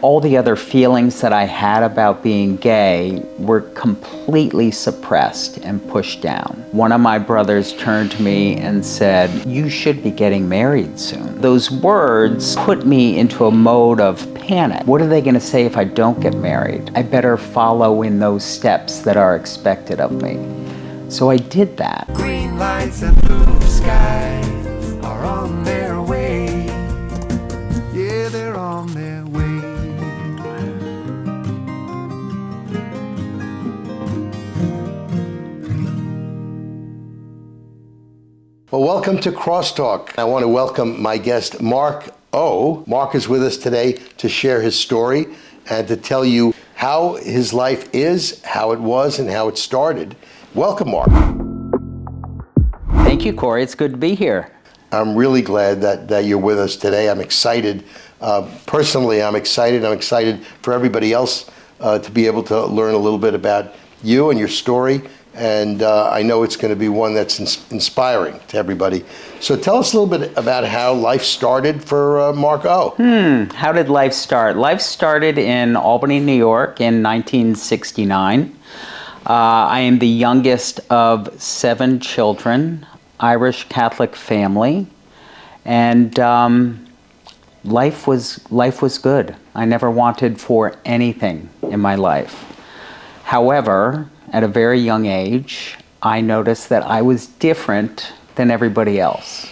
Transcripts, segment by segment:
All the other feelings that I had about being gay were completely suppressed and pushed down. One of my brothers turned to me and said, "You should be getting married soon." Those words put me into a mode of panic. What are they going to say if I don't get married? I better follow in those steps that are expected of me. So I did that. Green lights and blue skies are on their way. Yeah, they're on their way. Well, welcome to Crosstalk. I want to welcome my guest, Mark O. Mark is with us today to share his story and to tell you how his life is, how it was, and how it started. Welcome, Mark. Thank you, Corey. It's good to be here. I'm really glad that you're with us today. I'm excited. Personally, I'm excited. I'm excited for everybody else to be able to learn a little bit about you and your story. And I know it's going to be one that's inspiring to everybody. So tell us a little bit about how life started for Mark O. How did life start? Life started in Albany, New York in 1969. I am the youngest of 7 children, Irish Catholic family, and life was good. I never wanted for anything in my life. However, at a very young age, I noticed that I was different than everybody else.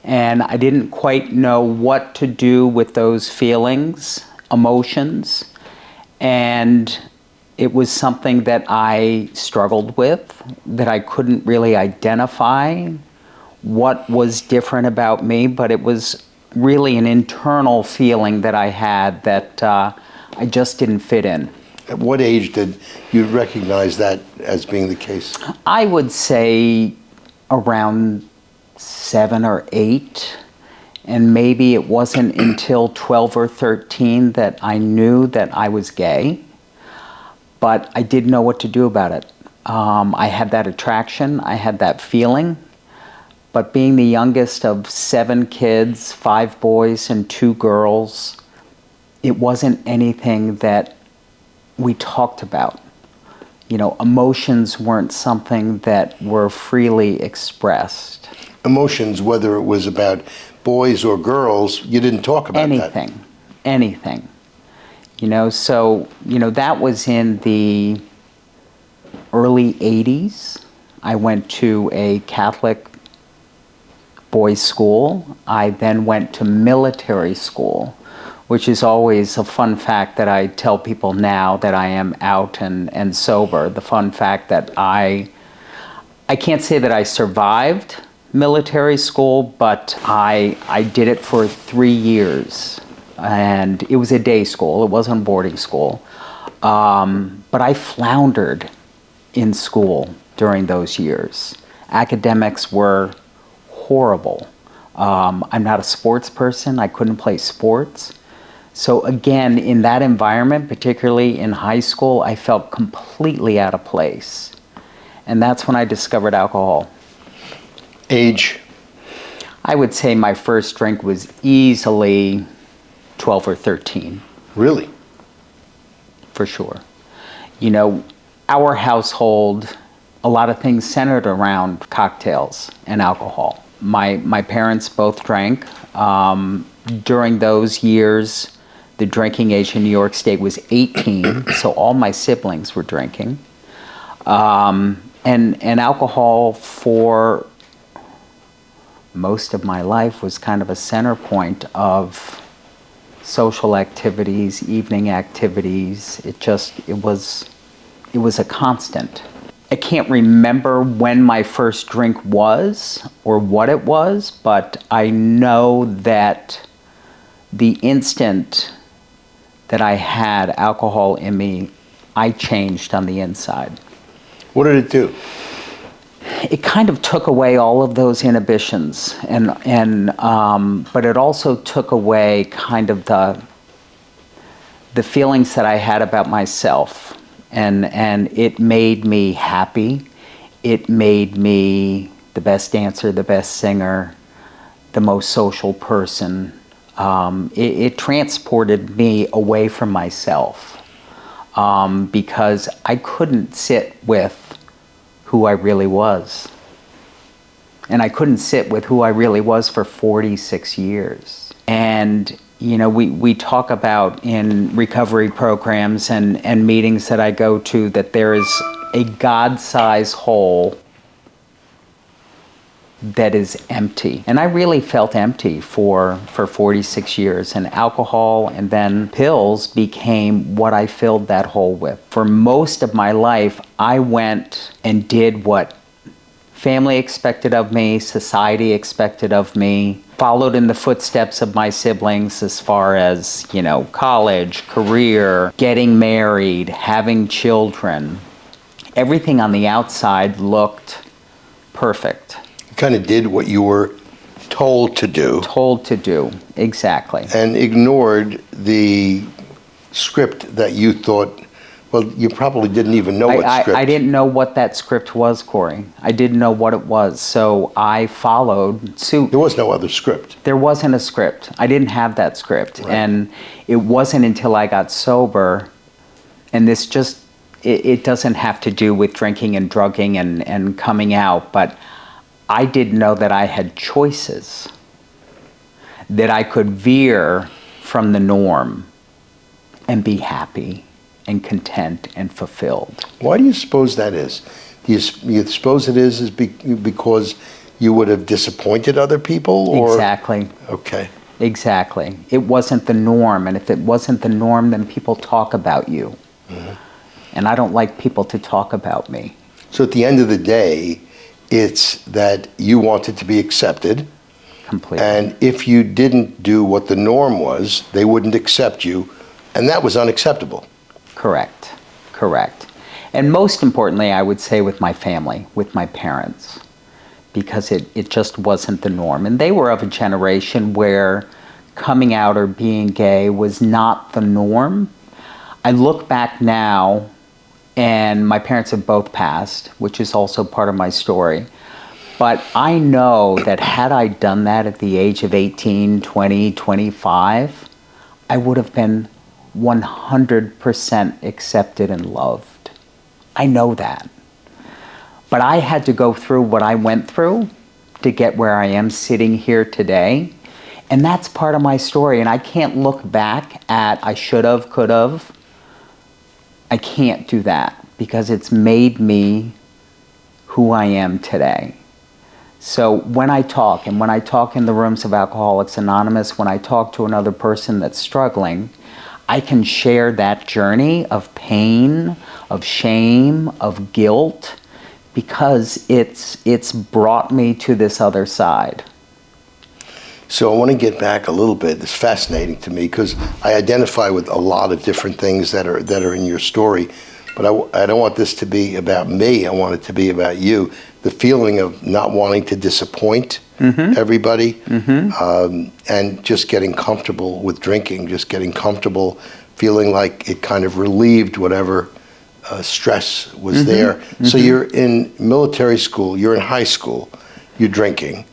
And I didn't quite know what to do with those feelings, emotions, and it was something that I struggled with, that I couldn't really identify what was different about me, but it was really an internal feeling that I had that I just didn't fit in. At what age did you recognize that as being the case? I would say around 7 or 8, and maybe it wasn't until 12 or 13 that I knew that I was gay, but I didn't know what to do about it. I had that attraction, I had that feeling, but being the youngest of 7 kids, 5 boys and 2 girls, it wasn't anything that we talked about. You know, emotions weren't something that were freely expressed. Emotions, whether it was about boys or girls, you didn't talk about Anything. You know, so, that was in the early 80s. I went to a Catholic boys' school. I then went to military school, which is always a fun fact that I tell people now that I am out and sober. The fun fact that I can't say that I survived military school, but I did it for 3 years. And it was a day school, it wasn't boarding school. But I floundered in school during those years. Academics were horrible. I'm not a sports person, I couldn't play sports. So again, in that environment, particularly in high school, I felt completely out of place. And that's when I discovered alcohol. Age? I would say my first drink was easily 12 or 13. Really? For sure. You know, our household, a lot of things centered around cocktails and alcohol. My parents both drank. During those years, the drinking age in New York State was 18, so all my siblings were drinking. And alcohol for most of my life was kind of a center point of social activities, evening activities. It was a constant. I can't remember when my first drink was or what it was, but I know that the instant that I had alcohol in me, I changed on the inside. What did it do? It kind of took away all of those inhibitions, but it also took away kind of the feelings that I had about myself, and it made me happy. It made me the best dancer, the best singer, the most social person. it transported me away from myself, because I couldn't sit with who I really was. And I couldn't sit with who I really was for 46 years. And, you know, we talk about in recovery programs and meetings that I go to that there is a God-sized hole that is empty. And I really felt empty for 46 years. And alcohol and then pills became what I filled that hole with. For most of my life, I went and did what family expected of me, society expected of me, followed in the footsteps of my siblings as far as, you know, college, career, getting married, having children. Everything on the outside looked perfect. You kind of did what you were told to do. Told to do, exactly. And ignored the script that you thought, well, you probably didn't even know what script. I didn't know what that script was, Corey. I didn't know what it was, so I followed suit. There was no other script. There wasn't a script. I didn't have that script. Right. And it wasn't until I got sober, and this just, it doesn't have to do with drinking and drugging and coming out, but I didn't know that I had choices, that I could veer from the norm and be happy and content and fulfilled. Why do you suppose that is? Do you suppose it is because you would have disappointed other people? Or? Exactly. Okay. Exactly. It wasn't the norm, and if it wasn't the norm, then people talk about you. Mm-hmm. And I don't like people to talk about me. So at the end of the day, it's that you wanted to be accepted. Completely. And if you didn't do what the norm was, they wouldn't accept you, and that was unacceptable. Correct. Correct. And most importantly, I would say with my family, with my parents, because it just wasn't the norm. And they were of a generation where coming out or being gay was not the norm. I look back now, and my parents have both passed, which is also part of my story. But I know that had I done that at the age of 18, 20, 25, I would have been 100% accepted and loved. I know that. But I had to go through what I went through to get where I am sitting here today. And that's part of my story. And I can't look back at I should have, could have. I can't do that because it's made me who I am today. So when I talk, and when I talk in the rooms of Alcoholics Anonymous, when I talk to another person that's struggling, I can share that journey of pain, of shame, of guilt, because it's brought me to this other side. So I want to get back a little bit. It's fascinating to me because I identify with a lot of different things that are in your story, but I don't want this to be about me. I want it to be about you. The feeling of not wanting to disappoint everybody, and just getting comfortable with drinking, just getting comfortable, feeling like it kind of relieved whatever stress was there. So you're in military school, you're in high school, you're drinking,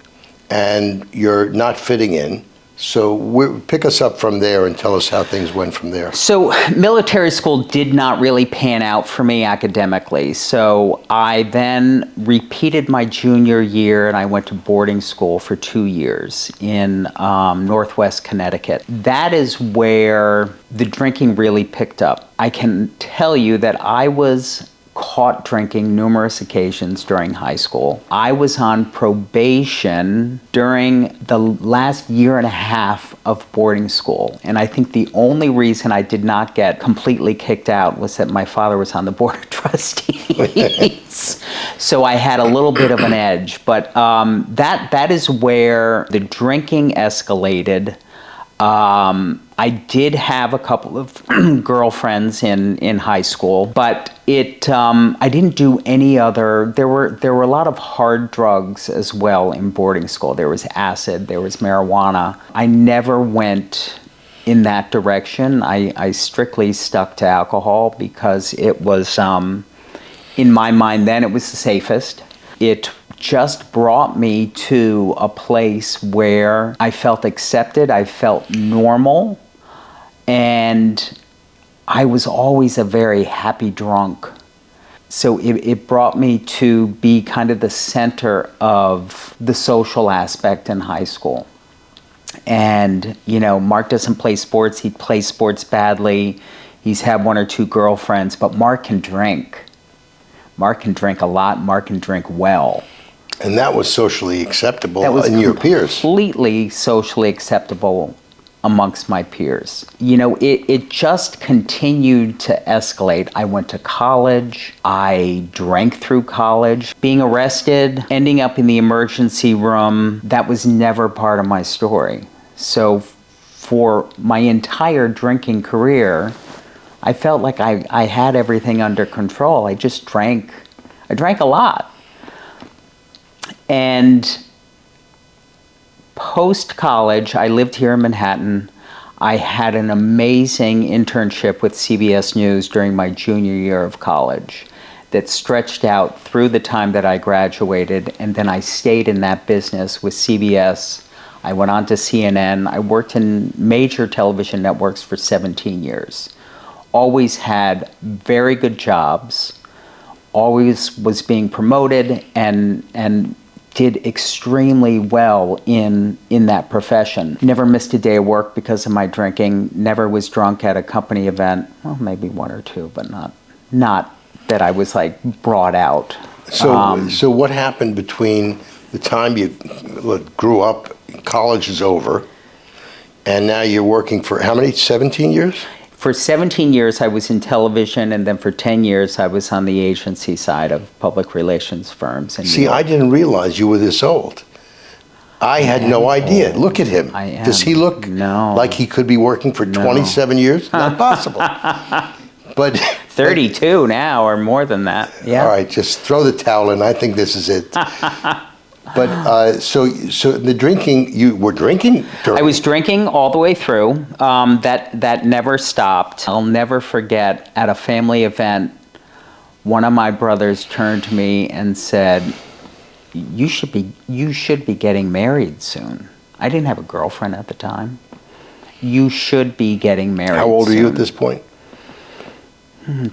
and you're not fitting in. So pick us up from there and tell us how things went from there. So military school did not really pan out for me academically. So I then repeated my junior year and I went to boarding school for 2 years in Northwest Connecticut. That is where the drinking really picked up. I can tell you that I was caught drinking numerous occasions during high school. I was on probation during the last year and a half of boarding school. And I think the only reason I did not get completely kicked out was that my father was on the board of trustees. So I had a little bit of an edge. But that is where the drinking escalated. I did have a couple of girlfriends in high school, but I didn't do any other. There were a lot of hard drugs as well in boarding school. There was acid, there was marijuana. I never went in that direction. I strictly stuck to alcohol because it was, in my mind then, it was the safest. It just brought me to a place where I felt accepted, I felt normal, and I was always a very happy drunk. So it brought me to be kind of the center of the social aspect in high school. And, you know, Mark doesn't play sports, he plays sports badly, he's had one or two girlfriends, but Mark can drink. Mark can drink a lot, Mark can drink well. And that was socially acceptable That was in your peers. completely socially acceptable amongst my peers. You know, it just continued to escalate. I went to college, I drank through college, being arrested, ending up in the emergency room, that was never part of my story. So for my entire drinking career, I felt like I had everything under control. I just drank. I drank a lot. And post-college, I lived here in Manhattan. I had an amazing internship with CBS News during my junior year of college that stretched out through the time that I graduated, and then I stayed in that business with CBS. I went on to CNN. I worked in major television networks for 17 years. Always had very good jobs, always was being promoted, and did extremely well in that profession. Never missed a day of work because of my drinking, never was drunk at a company event, well, maybe one or two, but not that I was like brought out. So what happened between the time you grew up, college is over, and now you're working for how many, 17 years? For 17 years, I was in television, and then for 10 years, I was on the agency side of public relations firms. See, I didn't realize you were this old. I had no idea. old. Look at him. I am. Does he look like he could be working for 27 years? Not possible. But 32 now, or more than that. Yeah. All right, just throw the towel in. I think this is it. But so the drinking, you were drinking? I was drinking all the way through. That never stopped. I'll never forget, at a family event, one of my brothers turned to me and said, you should be getting married soon. I didn't have a girlfriend at the time. You should be getting married. How old are you at this point?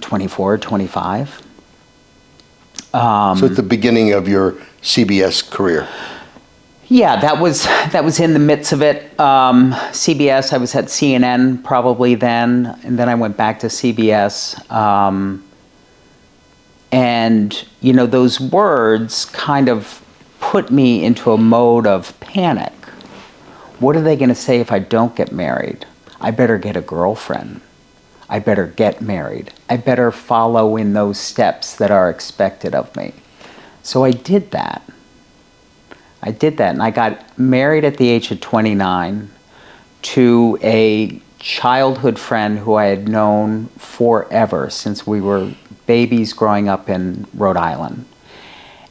24, 25. So at the beginning of your CBS career. Yeah, that was in the midst of it. CBS, I was at CNN probably then, and then I went back to CBS. And, you know, those words kind of put me into a mode of panic. What are they going to say if I don't get married? I better get a girlfriend. I better get married. I better follow in those steps that are expected of me. So I did that. And I got married at the age of 29 to a childhood friend who I had known forever, since we were babies growing up in Rhode Island.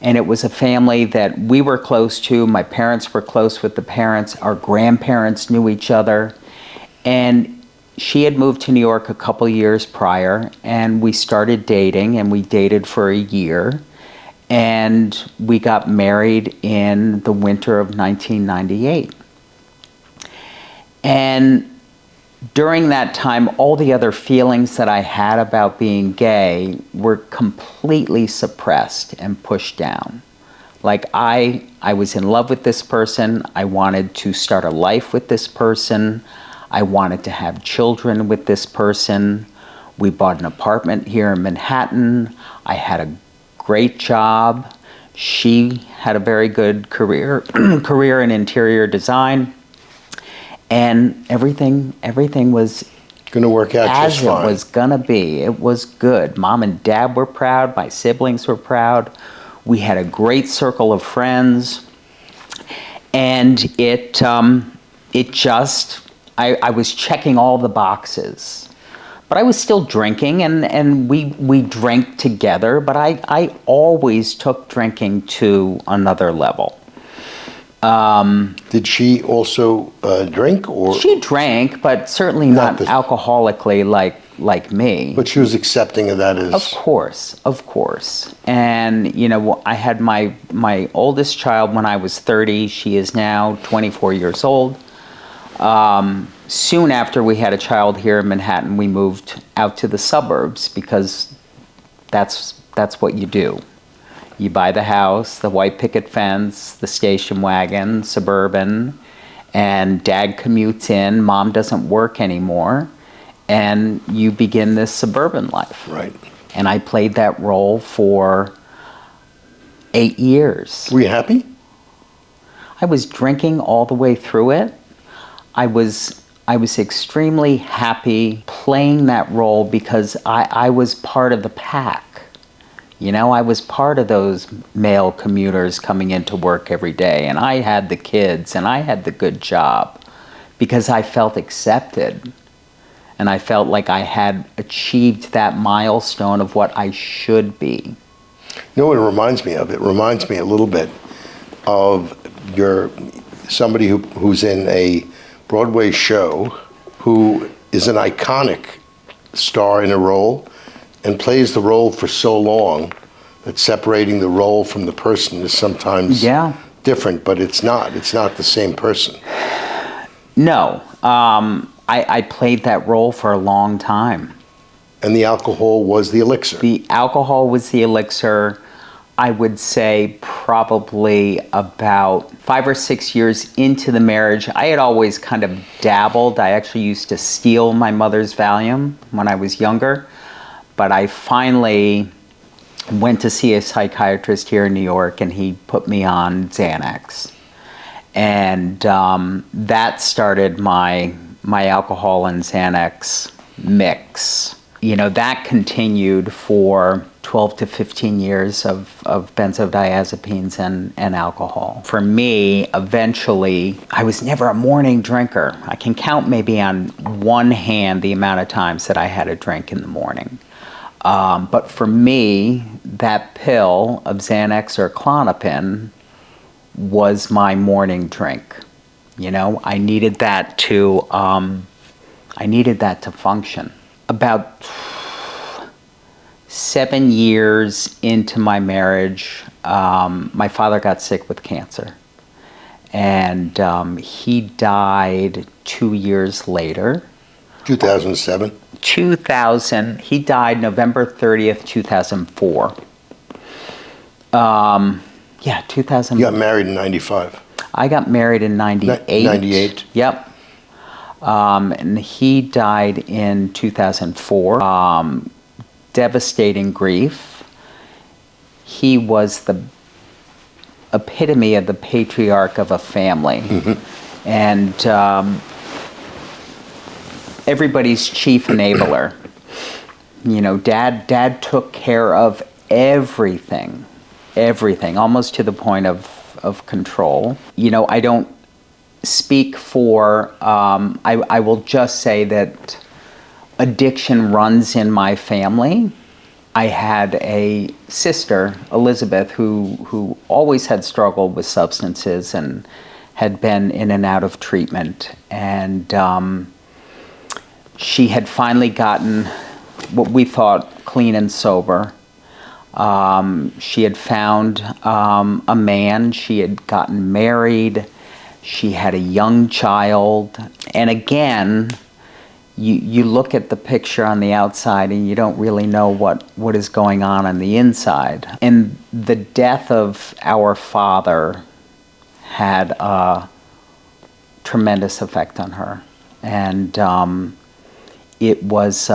And it was a family that we were close to. My parents were close with the parents. Our grandparents knew each other. And she had moved to New York a couple years prior, and we started dating, and we dated for a year. And we got married in the winter of 1998. And during that time, all the other feelings that I had about being gay were completely suppressed and pushed down. Like, I was in love with this person. I wanted to start a life with this person. I wanted to have children with this person. We bought an apartment here in Manhattan. I had a great job. She had a very good career in interior design. And everything was Going to work out as just fine. it was gonna be. It was good. Mom and Dad were proud. My siblings were proud. We had a great circle of friends. And I was checking all the boxes. But I was still drinking, and we drank together, but I always took drinking to another level. Did she also drink? Or She drank, but certainly not the- alcoholically like like me. But she was accepting of that as... Of course. And, you know, I had my oldest child when I was 30. She is now 24 years old. Soon after we had a child here in Manhattan, we moved out to the suburbs because that's what you do. You buy the house, the white picket fence, the station wagon, Suburban, and Dad commutes in, Mom doesn't work anymore, and you begin this suburban life. Right. And I played that role for 8 years. Were you happy? I was drinking all the way through it. I was extremely happy playing that role because I was part of the pack. You know, I was part of those male commuters coming into work every day, and I had the kids, and I had the good job because I felt accepted, and I felt like I had achieved that milestone of what I should be. You know what it reminds me of? It reminds me a little bit of somebody who's in a Broadway show who is an iconic star in a role and plays the role for so long that separating the role from the person is sometimes different, but it's not the same person. No, I played that role for a long time. And the alcohol was the elixir. The alcohol was the elixir. I would say probably about 5 or 6 years into the marriage, I had always kind of dabbled. I actually used to steal my mother's Valium when I was younger. But I finally went to see a psychiatrist here in New York, and he put me on Xanax. And that started my alcohol and Xanax mix. You know, that continued for 12 to 15 years of benzodiazepines and alcohol. For me, eventually, I was never a morning drinker. I can count maybe on one hand the amount of times that I had a drink in the morning. But for me, that pill of Xanax or Klonopin was my morning drink. You know, I needed that to function. About 7 years into my marriage, my father got sick with cancer, and he died 2 years later. 2007. 2000. He died November 30th, 2004. 2000. You got married in 95. I got married in 98. 98. Yep. And he died in 2004. Devastating grief. He was the epitome of the patriarch of a family. Mm-hmm. And everybody's chief enabler. You know, Dad took care of everything, almost to the point of control. You know, I don't speak for, I will just say that addiction runs in my family. I had a sister, Elizabeth, who always had struggled with substances and had been in and out of treatment. And she had finally gotten what we thought clean and sober. She had found a man. She had gotten married. She had a young child. And again, you look at the picture on the outside and you don't really know what is going on the inside. And the death of our father had a tremendous effect on her. And it was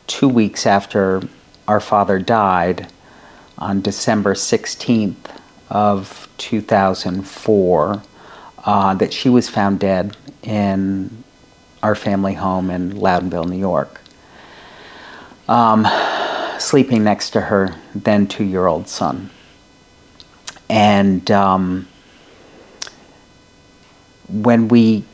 2 weeks after our father died, on December 16th of 2004, that she was found dead in our family home in Loudonville, New York, sleeping next to her then 2-year-old son. And when we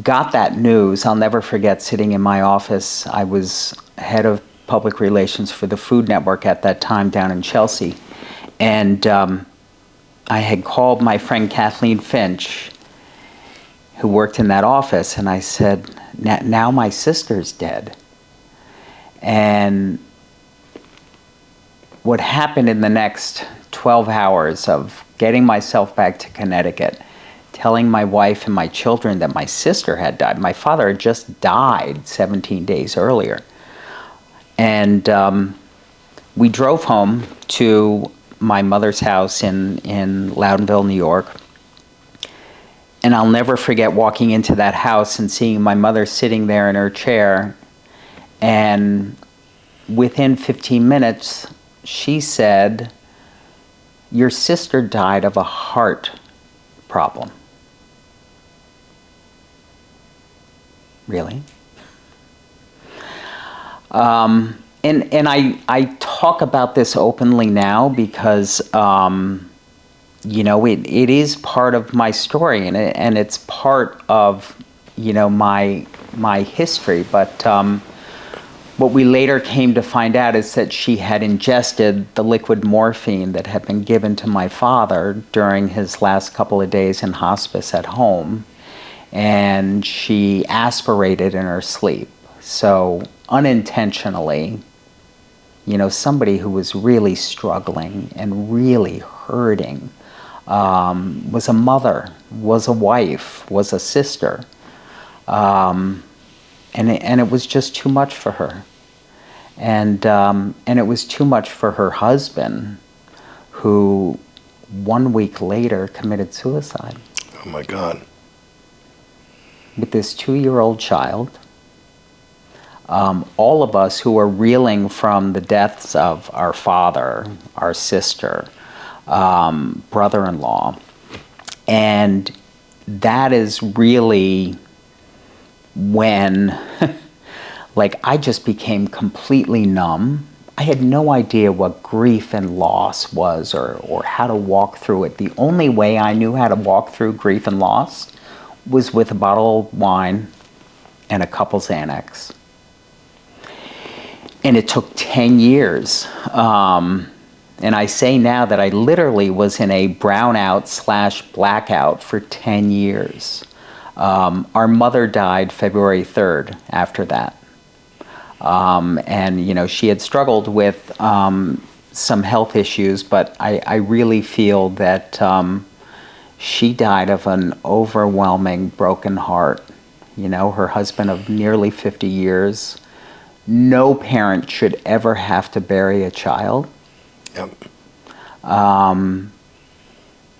got that news, I'll never forget sitting in my office. I was head of public relations for the Food Network at that time down in Chelsea. And I had called my friend Kathleen Finch, who worked in that office, and I said, now my sister's dead. And what happened in the next 12 hours of getting myself back to Connecticut, telling my wife and my children that my sister had died. My father had just died 17 days earlier. And we drove home to my mother's house in Loudonville, New York. And I'll never forget walking into that house and seeing my mother sitting there in her chair. And within 15 minutes, she said, "Your sister died of a heart problem." Really? And I talk about this openly now because, you know, it is part of my story, and it's part of, you know, my history. But what we later came to find out is that she had ingested the liquid morphine that had been given to my father during his last couple of days in hospice at home, and she aspirated in her sleep. So unintentionally, you know, somebody who was really struggling and really hurting, was a mother, was a wife, was a sister, and it was just too much for her, and it was too much for her husband, who 1 week later committed suicide. Oh my God. With this 2-year-old child. All of us who are reeling from the deaths of our father, our sister, brother-in-law. And that is really when, like, I just became completely numb. I had no idea what grief and loss was, or how to walk through it. The only way I knew how to walk through grief and loss was with a bottle of wine and a couple Xanax. And it took 10 years. And I say now that I literally was in a brownout/blackout for 10 years. Our mother died February 3rd after that. And, you know, she had struggled with some health issues, but I really feel that she died of an overwhelming broken heart. You know, her husband of nearly 50 years. No parent should ever have to bury a child. Yep.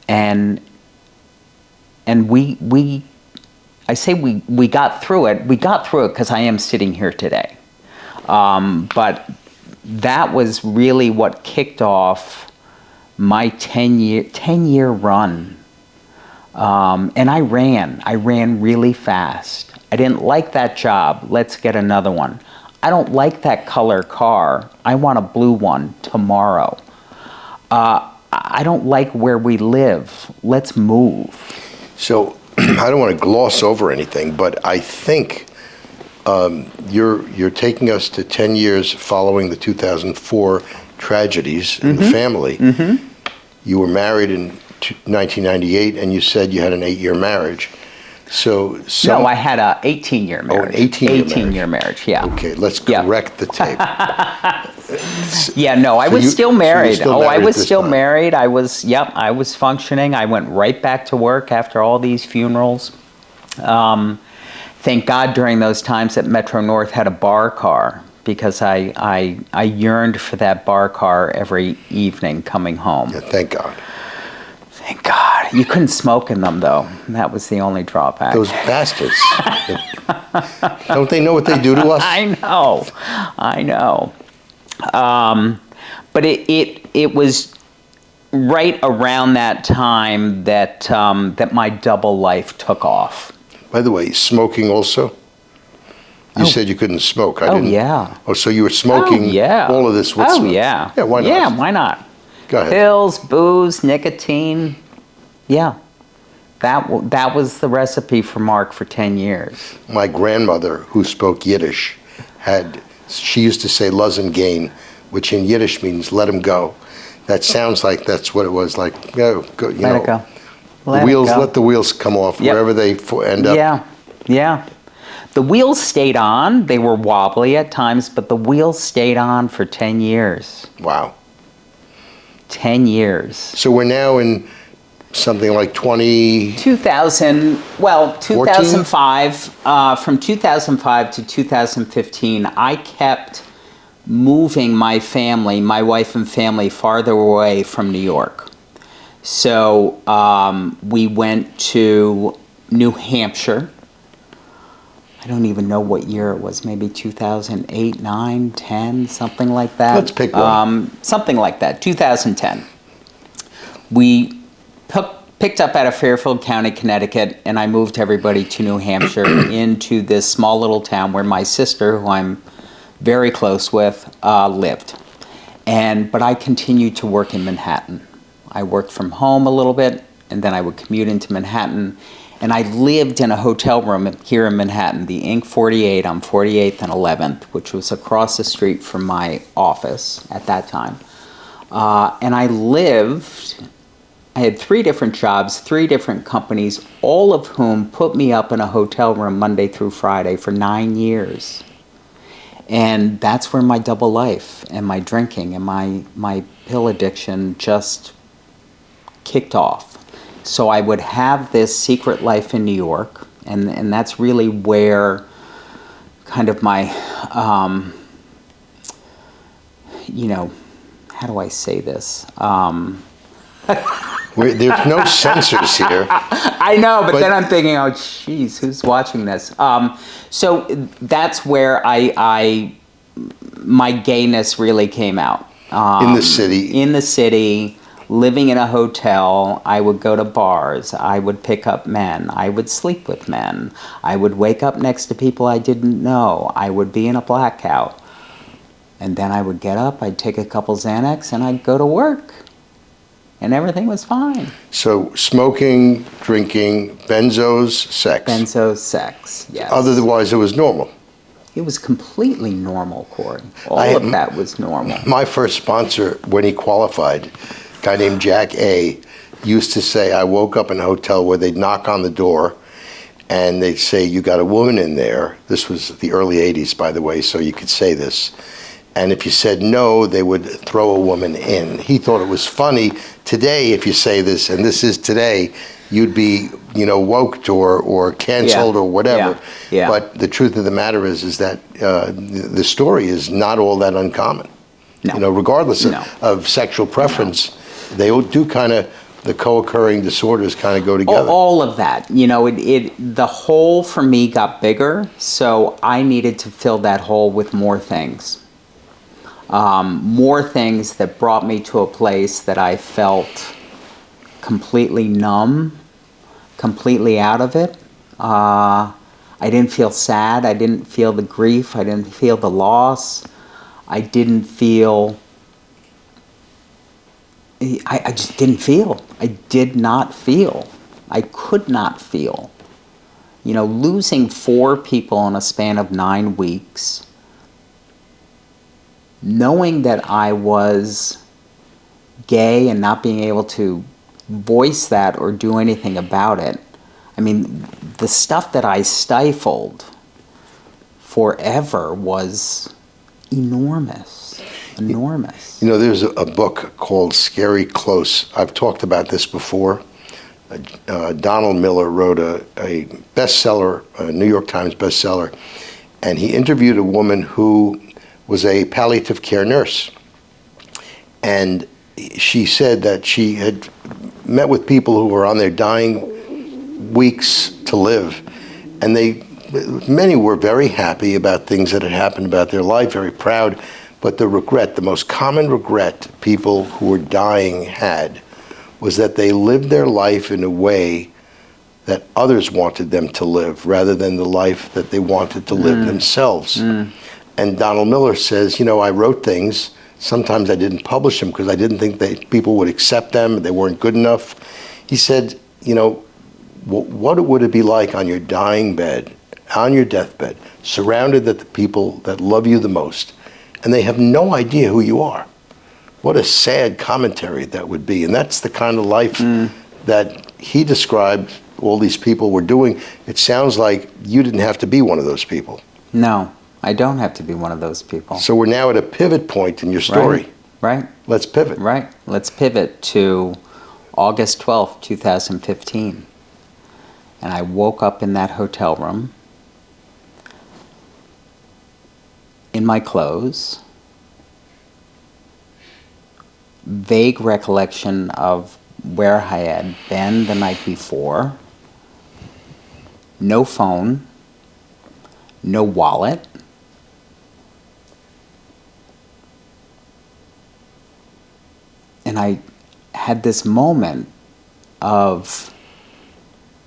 And I say we got through it. We got through it because I am sitting here today. But that was really what kicked off my 10-year run. And I ran really fast. I didn't like that job. Let's get another one. I don't like that color car. I want a blue one tomorrow. I don't like where we live. Let's move. So I don't want to gloss over anything, but I think you're taking us to 10 years following the 2004 tragedies in the family. Mm-hmm. You were married in 1998, and you said you had an 8-year marriage. So no, I had a 18-year marriage. Oh, an 18-year marriage, yeah. Okay, let's correct the tape. Yeah, no, I was still married. So I was still married. I was functioning. I went right back to work after all these funerals. Thank God during those times that Metro North had a bar car, because I yearned for that bar car every evening coming home. Yeah, thank God. Thank God. You couldn't smoke in them, though. That was the only drawback. Those bastards. Don't they know what they do to us? I know. But it was right around that time that that my double life took off. By the way, smoking also? You said you couldn't smoke. Yeah. Oh, so you were smoking all of this with smoke? Yeah. Yeah, why not? Yeah, why not? Go ahead. Pills, booze, nicotine. Yeah. That was the recipe for Mark for 10 years. My grandmother, who spoke Yiddish, she used to say 𝗧𝗵𝗶𝘀𝗁, which in Yiddish means let him go. That sounds like that's what it was, like, go, Let it go. Let it go. Let the wheels come off Yep. wherever they end up. Yeah, yeah. The wheels stayed on. They were wobbly at times, but the wheels stayed on for 10 years. Wow. 10 years. So we're now in something like 2005. From 2005 to 2015, I kept moving my family, my wife and family, farther away from New York. So we went to New Hampshire. I don't even know what year it was, maybe 2008, 9, 10, something like that. Let's pick one. Something like that, 2010. We picked up out of Fairfield County, Connecticut, and I moved everybody to New Hampshire into this small little town where my sister, who I'm very close with, lived. But I continued to work in Manhattan. I worked from home a little bit, and then I would commute into Manhattan. And I lived in a hotel room here in Manhattan, the Inc. 48 on 48th and 11th, which was across the street from my office at that time. And I had 3 different jobs, 3 different companies, all of whom put me up in a hotel room Monday through Friday for 9 years. And that's where my double life and my drinking and my pill addiction just kicked off. So I would have this secret life in New York, and that's really where kind of my, how do I say this? There's no censors here. I know, but then I'm thinking, oh, geez, who's watching this? So that's where my gayness really came out. In the city. In the city. Living in a hotel, I would go to bars, I would pick up men, I would sleep with men, I would wake up next to people I didn't know, I would be in a blackout. And then I would get up, I'd take a couple Xanax, and I'd go to work. And everything was fine. So smoking, drinking, benzos, sex. Benzos, sex, yes. Otherwise, it was normal. It was completely normal, Corey. All of that was normal. My first sponsor, when he qualified, a guy named Jack A., used to say, I woke up in a hotel where they'd knock on the door and they'd say, you got a woman in there. This was the early 80s, by the way, so you could say this. And if you said no, they would throw a woman in. He thought it was funny. Today, if you say this, and this is today, you'd be, woked or canceled or whatever. Yeah. But the truth of the matter is that the story is not all that uncommon. No. Regardless of sexual preference, they do kind of, the co-occurring disorders kind of go together. All of that. The hole for me got bigger, so I needed to fill that hole with more things. More things that brought me to a place that I felt completely numb, completely out of it. I didn't feel sad. I didn't feel the grief. I didn't feel the loss. I didn't feel... I just didn't feel. I did not feel. I could not feel. Losing 4 people in a span of 9 weeks... knowing that I was gay and not being able to voice that or do anything about it, the stuff that I stifled forever was enormous. Enormous. There's a book called Scary Close. I've talked about this before. Donald Miller wrote a bestseller, a New York Times bestseller, and he interviewed a woman who was a palliative care nurse. And she said that she had met with people who were on their dying weeks to live. And many were very happy about things that had happened about their life, very proud. But the most common regret people who were dying had was that they lived their life in a way that others wanted them to live rather than the life that they wanted to live themselves. And Donald Miller says, I wrote things. Sometimes I didn't publish them because I didn't think that people would accept them. They weren't good enough. He said, what would it be like on your dying bed, on your deathbed, surrounded by the people that love you the most, and they have no idea who you are? What a sad commentary that would be. And that's the kind of life that he described all these people were doing, it sounds like you didn't have to be one of those people. No, I don't have to be one of those people. So we're now at a pivot point in your story. Right. Let's pivot. Right. Let's pivot to August 12th, 2015. And I woke up in that hotel room in my clothes, vague recollection of where I had been the night before, no phone, no wallet, and I had this moment of,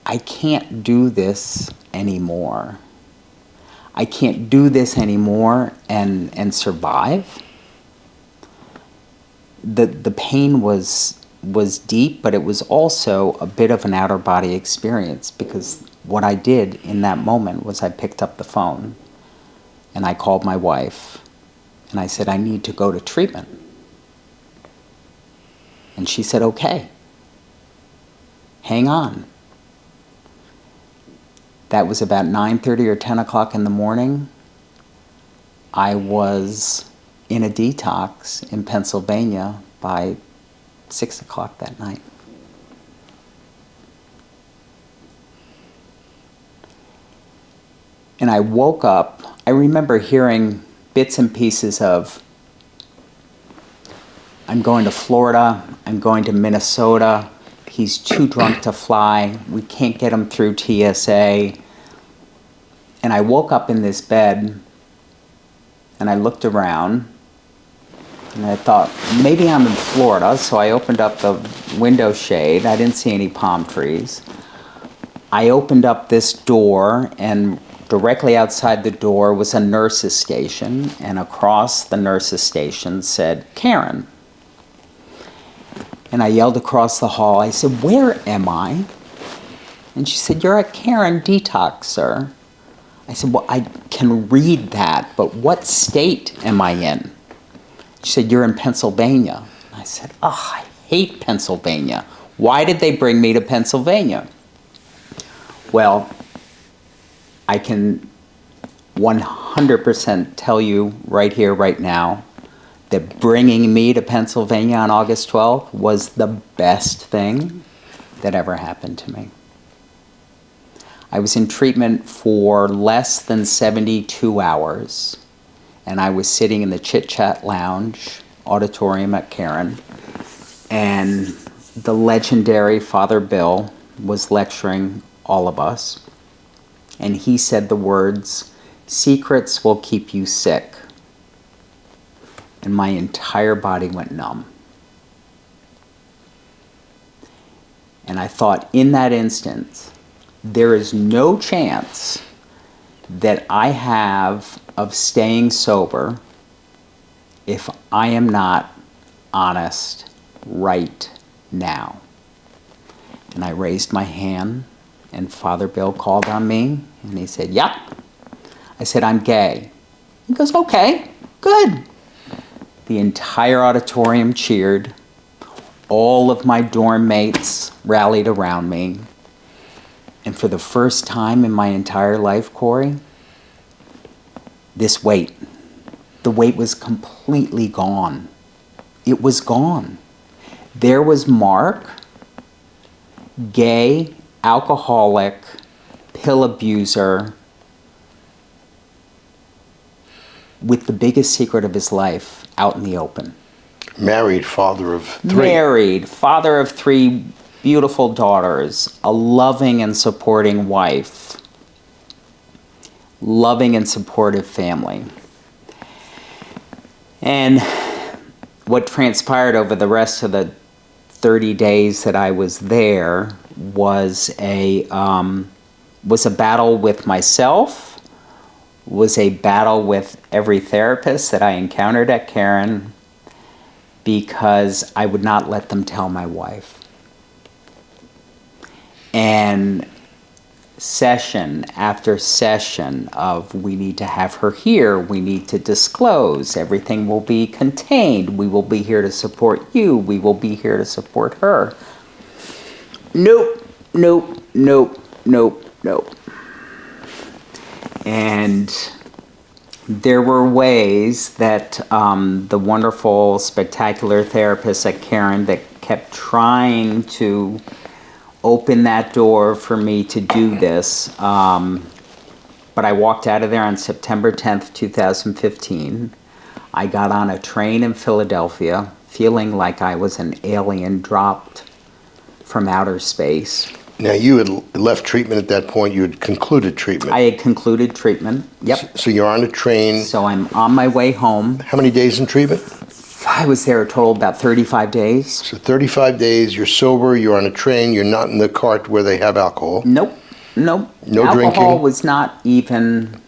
I can't do this anymore. I can't do this anymore and survive. The pain was deep, but it was also a bit of an outer body experience, because what I did in that moment was I picked up the phone and I called my wife and I said, I need to go to treatment. And she said, okay, hang on. That was about 9:30 or 10 o'clock in the morning. I was in a detox in Pennsylvania by 6 o'clock that night. And I woke up, I remember hearing bits and pieces of, I'm going to Florida, I'm going to Minnesota, he's too drunk to fly, we can't get him through TSA. And I woke up in this bed and I looked around and I thought, maybe I'm in Florida, so I opened up the window shade. I didn't see any palm trees. I opened up this door, and directly outside the door was a nurse's station, and across the nurse's station said, Karen. And I yelled across the hall, I said, where am I? And she said, you're at Karen Detox, sir. I said, well, I can read that, but what state am I in? She said, you're in Pennsylvania. I said, oh, I hate Pennsylvania. Why did they bring me to Pennsylvania? Well, I can 100% tell you right here, right now, that bringing me to Pennsylvania on August 12th was the best thing that ever happened to me. I was in treatment for less than 72 hours, and I was sitting in the Chit Chat Lounge auditorium at Karen, and the legendary Father Bill was lecturing all of us, and he said the words, secrets will keep you sick. And my entire body went numb. And I thought, in that instant, there is no chance that I have of staying sober if I am not honest right now. And I raised my hand, and Father Bill called on me, and he said, yep. I said, I'm gay. He goes, okay, good. The entire auditorium cheered. All of my dorm mates rallied around me. And for the first time in my entire life, Corey, this weight, the weight was completely gone. It was gone. There was Mark, gay, alcoholic, pill abuser, with the biggest secret of his life out in the open. Married, father of three. Married, father of three beautiful daughters, a loving and supporting wife, loving and supportive family. And what transpired over the rest of the 30 days that I was there was a battle with myself, was a battle with every therapist that I encountered at Karen, because I would not let them tell my wife. And session after session of, we need to have her here, we need to disclose, everything will be contained, we will be here to support you, we will be here to support her. Nope, nope, nope, nope, nope. And there were ways that the wonderful, spectacular therapist at Cairn that kept trying to open that door for me to do this. But I walked out of there on September 10th, 2015. I got on a train in Philadelphia, feeling like I was an alien dropped from outer space. Now, you had left treatment at that point. You had concluded treatment. I had concluded treatment, yep. So you're on a train. So I'm on my way home. How many days in treatment? I was there a total of about 35 days. So 35 days, you're sober, you're on a train, you're not in the cart where they have alcohol. Nope, nope. No Alcohol drinking? was not even,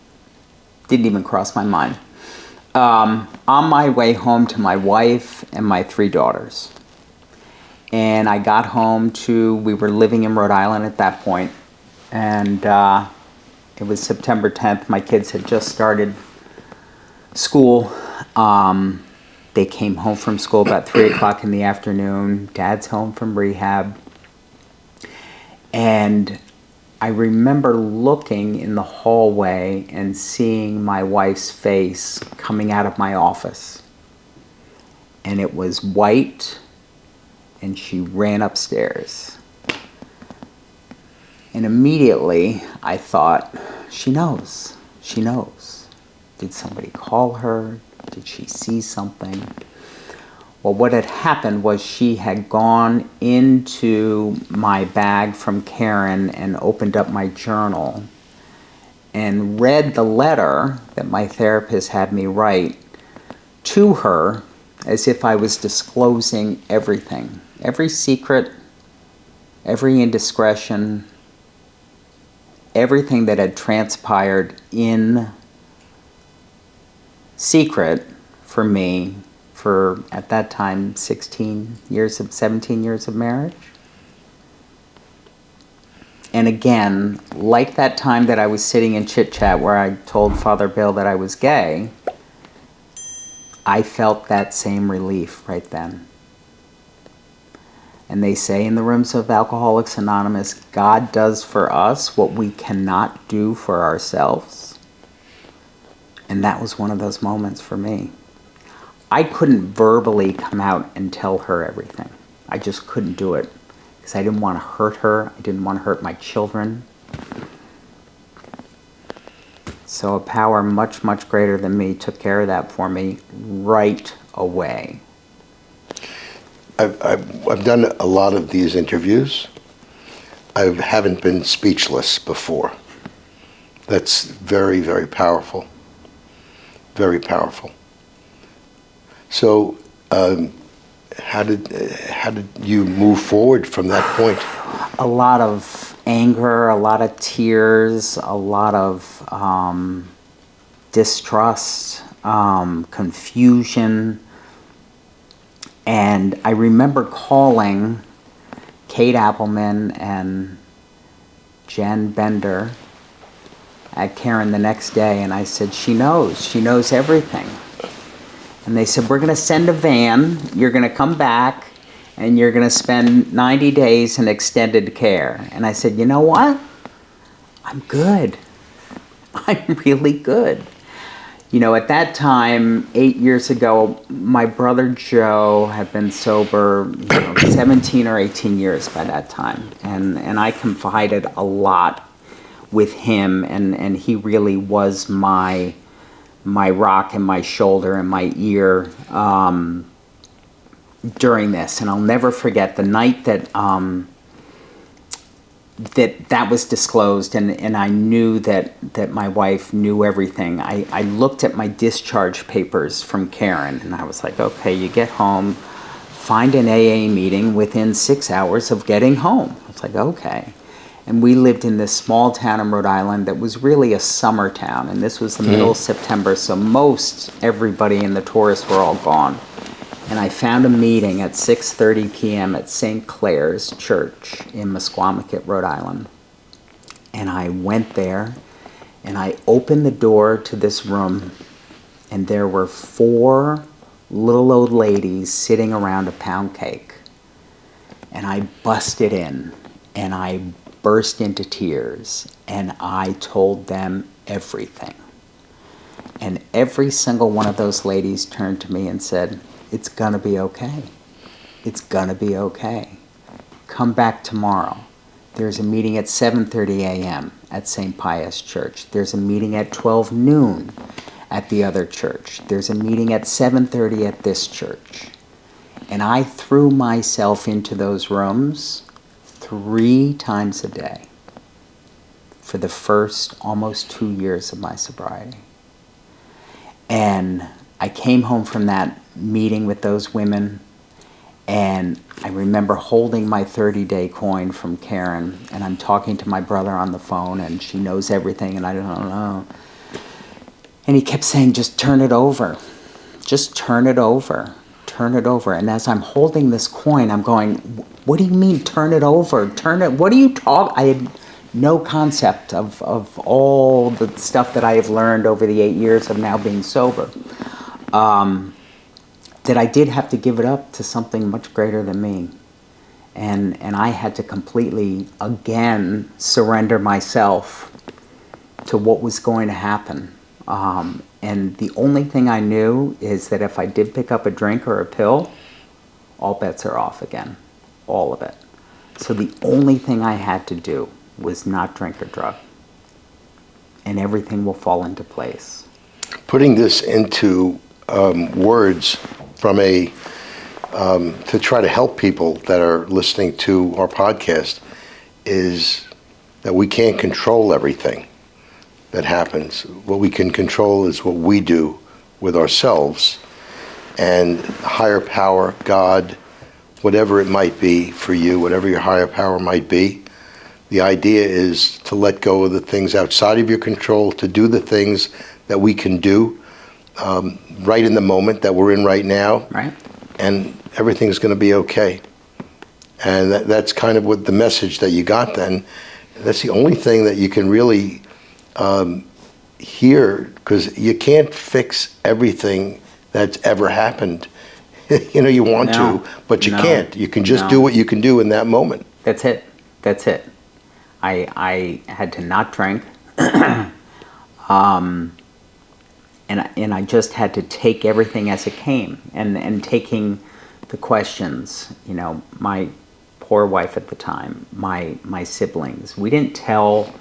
didn't even cross my mind. On my way home to my wife and my 3 daughters. And I got home we were living in Rhode Island at that point, and it was September 10th. My kids had just started school. They came home from school about 3 o'clock in the afternoon. Dad's home from rehab. And I remember looking in the hallway and seeing my wife's face coming out of my office. And it was white, and she ran upstairs. And immediately I thought, she knows, she knows. Did somebody call her? Did she see something? Well, what had happened was she had gone into my bag from Karen and opened up my journal and read the letter that my therapist had me write to her as if I was disclosing everything. Every secret, every indiscretion, everything that had transpired in secret for me for, at that time, 17 years of marriage. And again, like that time that I was sitting in Chit Chat where I told Father Bill that I was gay, I felt that same relief right then. And they say in the rooms of Alcoholics Anonymous, God does for us what we cannot do for ourselves. And that was one of those moments for me. I couldn't verbally come out and tell her everything. I just couldn't do it because I didn't want to hurt her. I didn't want to hurt my children. So a power much, much greater than me took care of that for me right away. I've done a lot of these interviews. I haven't been speechless before. That's very, very powerful. Very powerful. So, how did you move forward from that point? A lot of anger, a lot of tears, a lot of distrust, confusion. And I remember calling Kate Appelman and Jen Bender at Karen the next day, and I said, she knows everything. And they said, we're going to send a van, you're going to come back, and you're going to spend 90 days in extended care. And I said, you know what? I'm good. I'm really good. You know, at that time, 8 years ago, my brother Joe had been sober, 17 or 18 years by that time. And I confided a lot with him, and he really was my rock and my shoulder and my ear during this. And I'll never forget the night that that was disclosed, and I knew that my wife knew everything. I looked at my discharge papers from Karen, and I was like, okay, you get home, find an AA meeting within 6 hours of getting home. I was like, okay. And we lived in this small town in Rhode Island that was really a summer town, and this was the middle of September, so most everybody and the tourists were all gone. And I found a meeting at 6:30 p.m. at St. Clair's Church in 𝗥𝘁𝗶𝘀, Rhode Island. And I went there, and I opened the door to this room, and there were 4 little old ladies sitting around a pound cake. And I busted in, and I burst into tears, and I told them everything. And every single one of those ladies turned to me and said, "It's gonna be okay. It's gonna be okay. Come back tomorrow. There's a meeting at 7:30 a.m. at St. Pius Church. There's a meeting at 12 noon at the other church. There's a meeting at 7:30 at this church." And I threw myself into those rooms 3 times a day for the first almost 2 years of my sobriety. And I came home from that meeting with those women, and I remember holding my 30-day coin from Karen, and I'm talking to my brother on the phone, and she knows everything, and I don't know. And he kept saying, "Just turn it over. Just turn it over. Turn it over." And as I'm holding this coin, I'm going, "What do you mean, turn it over? Turn it, what are you talking?" I had no concept of all the stuff that I have learned over the 8 years of now being sober. That I did have to give it up to something much greater than me. And I had to completely, again, surrender myself to what was going to happen. And the only thing I knew is that if I did pick up a drink or a pill, all bets are off again. All of it. So the only thing I had to do was not drink or drug. And everything will fall into place. Putting this into words from to try to help people that are listening to our podcast is that we can't control everything that happens. What we can control is what we do with ourselves, and higher power, God, whatever it might be for you, whatever your higher power might be, the idea is to let go of the things outside of your control, to do the things that we can do right in the moment that we're in right now, right? And everything's going to be okay. And that's kind of what the message that you got then. That's the only thing that you can really hear, because you can't fix everything that's ever happened. You know, you want to, but you can't. You can just do what you can do in that moment. That's it. That's it. I had to not drink. And I just had to take everything as it came, and taking the questions. You know, my poor wife at the time, my siblings. We didn't tell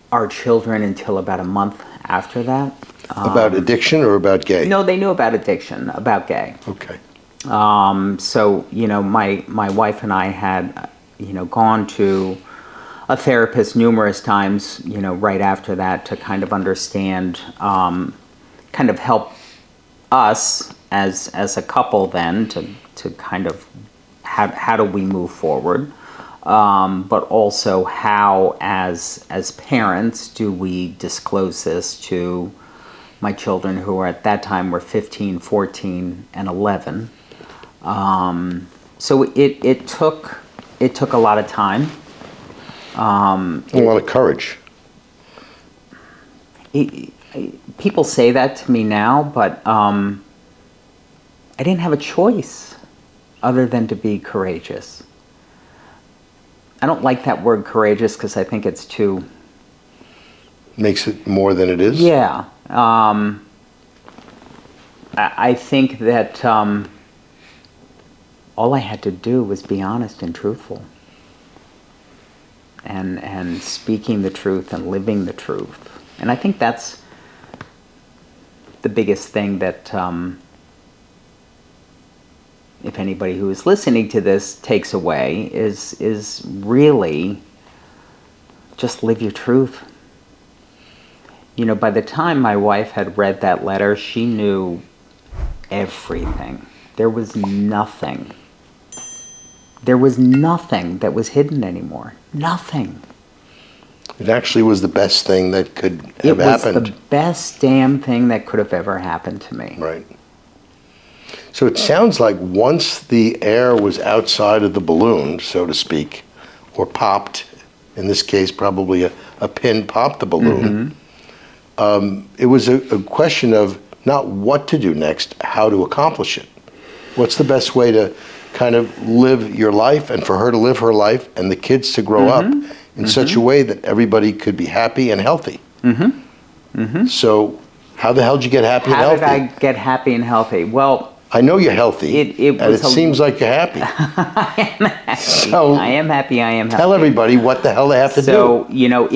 our children until about a month after that. About addiction or about gay? No, they knew about addiction, about gay. Okay. So, you know, my wife and I had, you know, gone to a therapist numerous times, you know, right after that, to kind of understand, kind of help us as a couple then to kind of how do we move forward, but also how as parents do we disclose this to my children, who at that time were 15, 14, and 11. So it took a lot of time. A lot of courage. People say that to me now, but I didn't have a choice other than to be courageous. I don't like that word courageous because I think it's too... Makes it more than it is? Yeah. I think that all I had to do was be honest and truthful. And speaking the truth and living the truth. And I think that's the biggest thing that if anybody who is listening to this takes away is really just live your truth. You know, by the time my wife had read that letter, she knew everything. There was nothing. There was nothing that was hidden anymore. Nothing. It actually was the best thing that could have happened. It was the best damn thing that could have ever happened to me. Right. So it sounds like once the air was outside of the balloon, so to speak, or popped, in this case probably a pin popped the balloon, it was a question of not what to do next, how to accomplish it. What's the best way to kind of live your life and for her to live her life and the kids to grow up in such a way that everybody could be happy and healthy. So how the hell did you get happy and How healthy? did I get happy and healthy? Well, I know you're healthy, It and was it seems like you're happy. I am happy. So I am happy. I am happy. tell everybody what the hell they have to do. So, you know,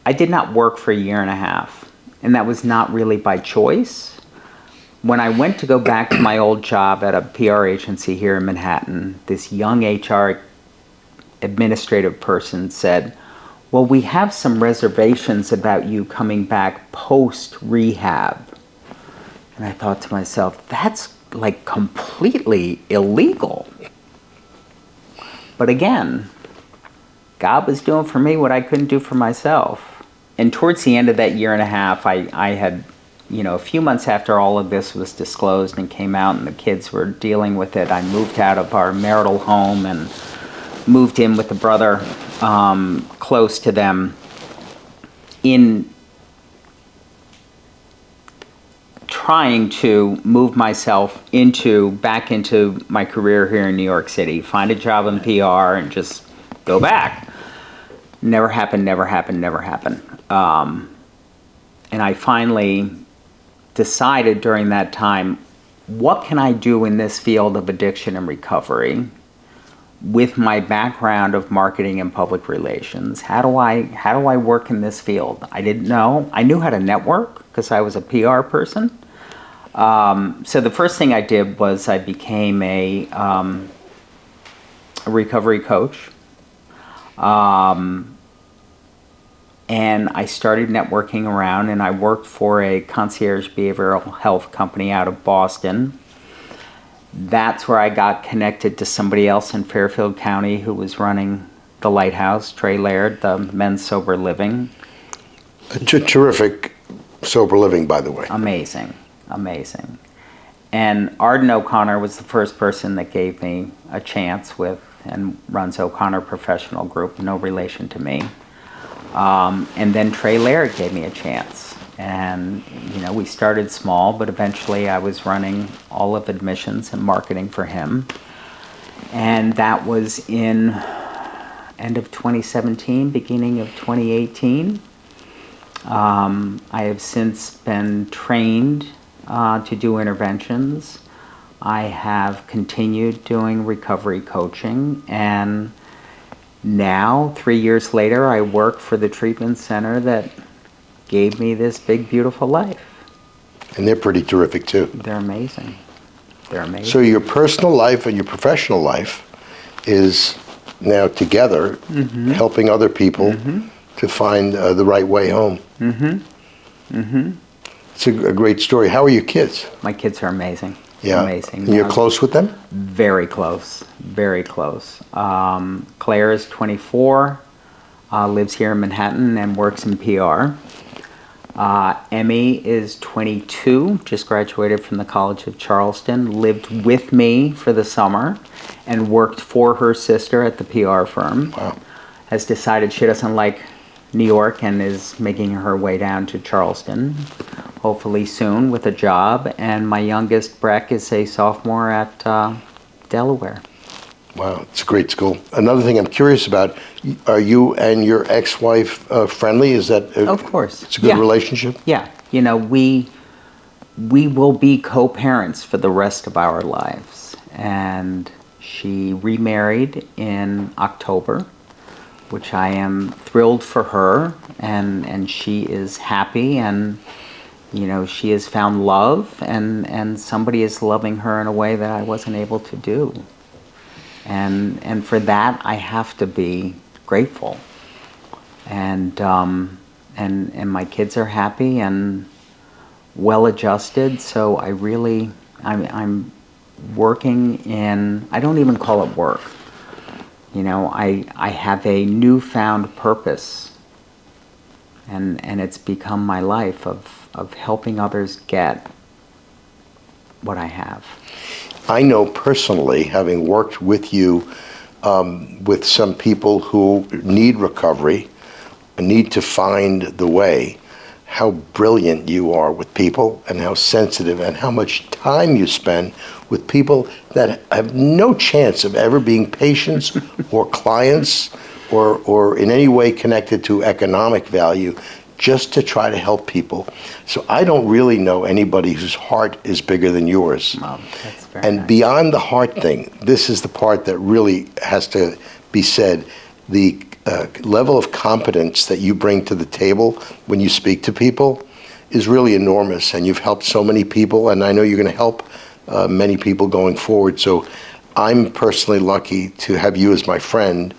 I did not work for a year and a half, and that was not really by choice. When I went to go back to my old job at a PR agency here in Manhattan, this young HR administrative person said, well, we have some reservations about you coming back post-rehab. And I thought to myself, that's like completely illegal. But again, God was doing for me what I couldn't do for myself. And towards the end of that year and a half, I had, you know, a few months after all of this was disclosed and came out and the kids were dealing with it, I moved out of our marital home and moved in with a brother close to them in trying to move myself back into my career here in New York City, find a job in PR and just go back. Never happened, never happened, never happened. And I finally decided during that time, what can I do in this field of addiction and recovery with my background of marketing and public relations? How do I work in this field? I didn't know. I knew how to network because I was a PR person. So the first thing I did was I became a recovery coach. And I started networking around, and I worked for a concierge behavioral health company out of Boston. That's where I got connected to somebody else in Fairfield County who was running the Lighthouse, Trey Laird, the men's sober living. Terrific sober living, by the way. Amazing, amazing. And Arden O'Connor was the first person that gave me a chance with, and runs O'Connor Professional Group, no relation to me. And then Trey Laird gave me a chance. And, you know, we started small, but eventually I was running all of admissions and marketing for him. And that was in end of 2017, beginning of 2018. I have since been trained to do interventions. I have continued doing recovery coaching, and now, 3 years later, I work for the treatment center that gave me this big, beautiful life. And they're pretty terrific, too. They're amazing. They're amazing. So your personal life and your professional life is now together, helping other people to find the right way home. It's a great story. How are your kids? My kids are amazing. Yeah. Amazing. And you're close with them? Very close. Very close. Claire is 24, lives here in Manhattan and works in PR. Emmy is 22, just graduated from the College of Charleston, lived with me for the summer and worked for her sister at the PR firm. Wow. Has decided she doesn't like New York and is making her way down to Charleston, hopefully soon with a job. And my youngest, Breck, is a sophomore at Delaware. Wow, it's a great school. Another thing I'm curious about, are you and your ex-wife friendly? Is that Of course. It's a good relationship? Yeah. You know, we will be co-parents for the rest of our lives. And she remarried in October, which I am thrilled for her, and she is happy, and you know, she has found love, and somebody is loving her in a way that I wasn't able to do. And for that, I have to be grateful. And my kids are happy and well adjusted, so I'm working in, I don't even call it work. You know, I have a newfound purpose, and it's become my life of helping others get what I have. I know personally, having worked with you with some people who need recovery, need to find the way, how brilliant you are with people and how sensitive and how much time you spend with people that have no chance of ever being patients or clients or in any way connected to economic value, just to try to help people. So I don't really know anybody whose heart is bigger than yours. Wow, that's very And nice. beyond the heart thing, this is the part that really has to be said. The level of competence that you bring to the table when you speak to people is really enormous, and you've helped so many people, and I know you're going to help many people going forward. So I'm personally lucky to have you as my friend,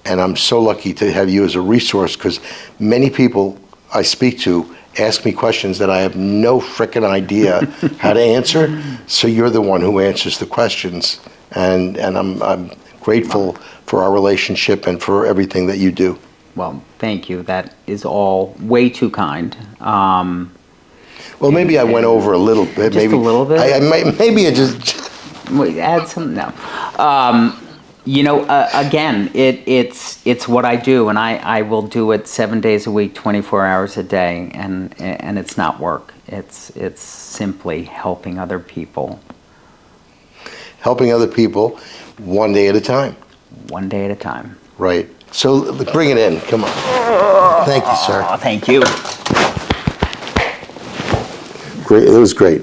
and I'm so lucky to have you as a resource, because many people I speak to ask me questions that I have no frickin' idea how to answer. So you're the one who answers the questions, and I'm grateful for our relationship and for everything that you do. Well, thank you. That is all way too kind. Well, maybe I went over a little bit. Just maybe a little bit? Maybe I just. Wait, add some, no. You know, again, it's what I do, and I will do it 7 days a week, 24 hours a day, and it's not work. It's simply helping other people. Helping other people one day at a time. One day at a time. Right. So bring it in. Come on. Thank you, sir. Oh, thank you. Great. It was great.